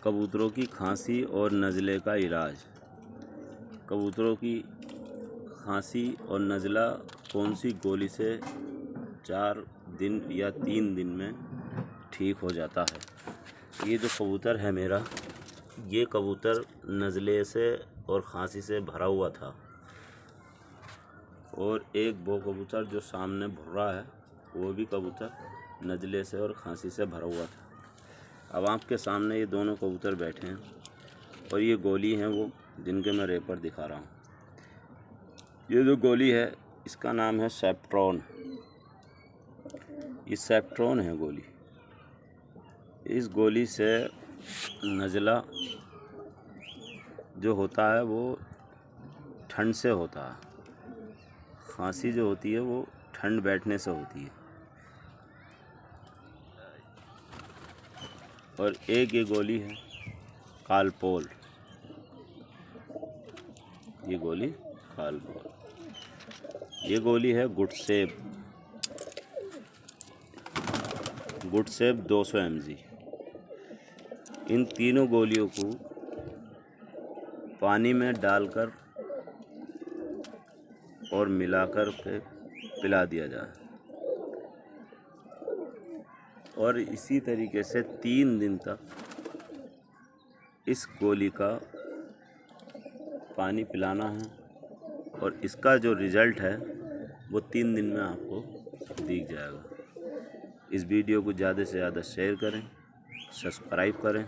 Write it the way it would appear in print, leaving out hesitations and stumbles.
कबूतरों की खांसी और नज़ले का इलाज। कबूतरों की खांसी और नज़ला कौन सी गोली से 4 दिन या 3 दिन में ठीक हो जाता है। ये जो कबूतर है मेरा, ये कबूतर नज़ले से और खांसी से भरा हुआ था, और एक वो कबूतर जो सामने भुर्रा है वो भी कबूतर नज़ले से और खांसी से भरा हुआ था। अब आपके सामने ये दोनों कबूतर बैठे हैं और ये गोली हैं वो जिनके मैं रेपर दिखा रहा हूँ। ये जो गोली है इसका नाम है सेप्ट्रॉन। ये सेप्ट्रॉन है गोली। इस गोली से नज़ला जो होता है वो ठंड से होता है, खांसी जो होती है वो ठंड बैठने से होती है। और एक ये गोली है कालपोल। ये गोली कालपोल। ये गोली है गुडसेप 200 mg। इन तीनों गोलियों को पानी में डालकर और मिलाकर के पिला दिया जाए, और इसी तरीके से 3 दिन तक इस गोली का पानी पिलाना है, और इसका जो रिज़ल्ट है वो 3 दिन में आपको दिख जाएगा। इस वीडियो को ज़्यादा से ज़्यादा शेयर करें, सब्सक्राइब करें।